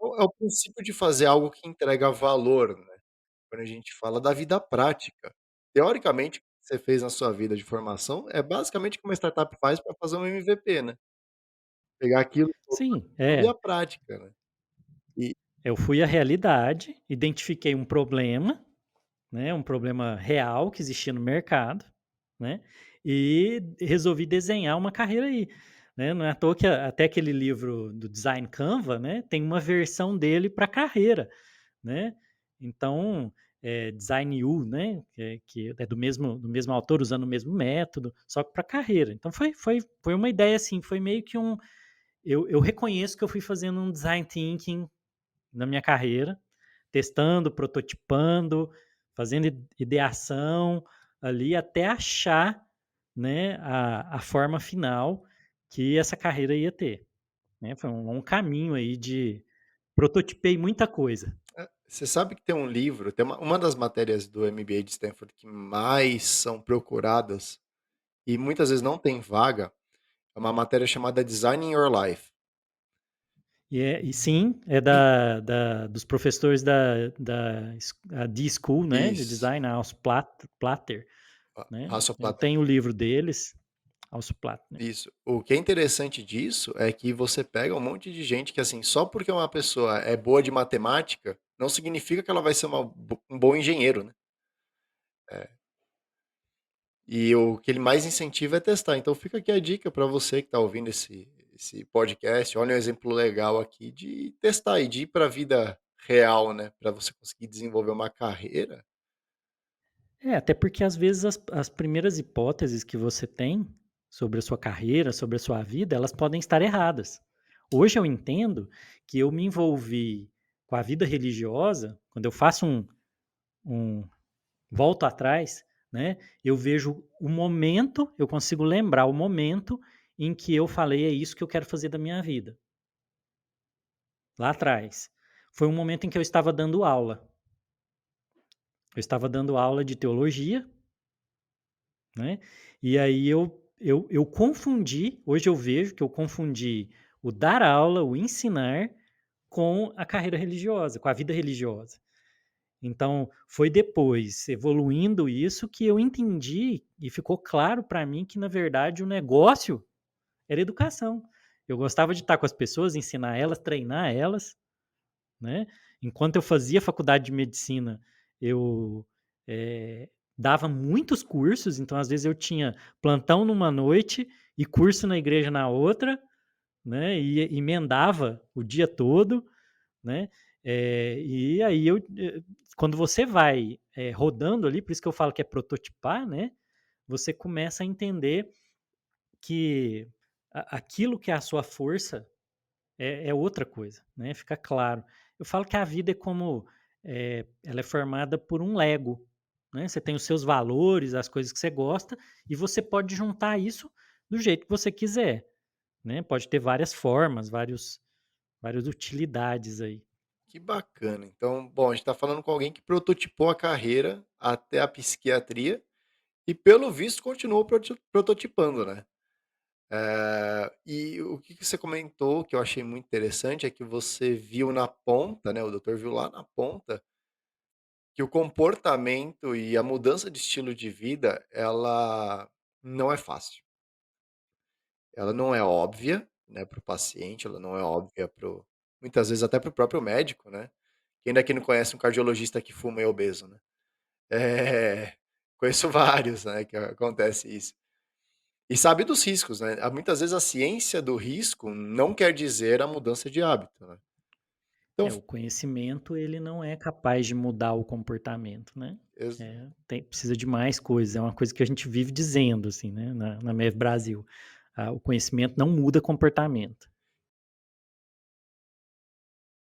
o princípio de fazer algo que entrega valor, né, quando a gente fala da vida prática. Teoricamente, o que você fez na sua vida de formação é basicamente o que uma startup faz para fazer um MVP, né. Pegar aquilo Sim, e a prática, né. E eu fui à realidade, identifiquei um problema, né, um problema real que existia no mercado, né, e resolvi desenhar uma carreira aí, né. Não é à toa que até aquele livro do Design Canva, né, tem uma versão dele para carreira, né. Então, Design U, né, que é do mesmo autor, usando o mesmo método, só que para carreira. Então foi uma ideia, assim, foi meio que eu reconheço que eu fui fazendo um design thinking na minha carreira, testando, prototipando, fazendo ideação ali até achar, né, a forma final que essa carreira ia ter, né. Foi um longo caminho aí de prototipei muita coisa. você sabe que tem um livro, tem uma das matérias do MBA de Stanford que mais são procuradas e muitas vezes não tem vaga, é uma matéria chamada Designing Your Life. E sim, é dos professores a D-School, né, de Isso, design, a Platter, né. Eu Hasso-Plattner. tenho o livro deles, Hasso Plattner. Isso. O que é interessante disso é que você pega um monte de gente que, assim, só porque uma pessoa é boa de matemática, não significa que ela vai ser um bom engenheiro, né. É. E o que ele mais incentiva é testar. Então fica aqui a dica para você que está ouvindo esse podcast, olha um exemplo legal aqui de testar e de ir para a vida real, né, para você conseguir desenvolver uma carreira. Até porque às vezes as primeiras hipóteses que você tem sobre a sua carreira, sobre a sua vida, elas podem estar erradas. Hoje eu entendo que eu me envolvi com a vida religiosa, quando eu faço um volto atrás, né, eu vejo o momento, eu consigo lembrar o momento em que eu falei: "É isso que eu quero fazer da minha vida", lá atrás. Foi um momento em que eu estava dando aula. Eu estava dando aula de teologia, né, e aí eu confundi, hoje eu vejo que eu confundi o dar aula, o ensinar, com a carreira religiosa, com a vida religiosa. Então, foi depois, evoluindo isso, que eu entendi e ficou claro para mim que, na verdade, o negócio era educação. Eu gostava de estar com as pessoas, ensinar elas, treinar elas, né. Enquanto eu fazia faculdade de medicina, eu, dava muitos cursos, então, às vezes, eu tinha plantão numa noite e curso na igreja na outra, né, e emendava o dia todo, né. E aí quando você vai, rodando ali, por isso que eu falo que é prototipar, né, você começa a entender que aquilo que é a sua força é outra coisa, né, fica claro. Eu falo que a vida é como, ela é formada por um Lego, né, você tem os seus valores, as coisas que você gosta, e você pode juntar isso do jeito que você quiser, né, pode ter várias formas, várias utilidades aí. Que bacana. Então, bom, a gente está falando com alguém que prototipou a carreira até a psiquiatria e, pelo visto, continuou prototipando, né. E o que você comentou que eu achei muito interessante é que você viu na ponta, né, o doutor viu lá na ponta, que o comportamento e a mudança de estilo de vida, ela não é fácil. Ela não é óbvia, né, para o paciente, ela não é óbvia para muitas vezes até para o próprio médico, né. Quem daqui não conhece um cardiologista que fuma e é obeso, né. É, conheço vários, né, que acontece isso. E sabe dos riscos, né. Muitas vezes a ciência do risco não quer dizer a mudança de hábito, né. Então O conhecimento ele não é capaz de mudar o comportamento, né. exa Precisa de mais coisas, é uma coisa que a gente vive dizendo, assim, né, na MEV Brasil. O conhecimento não muda comportamento.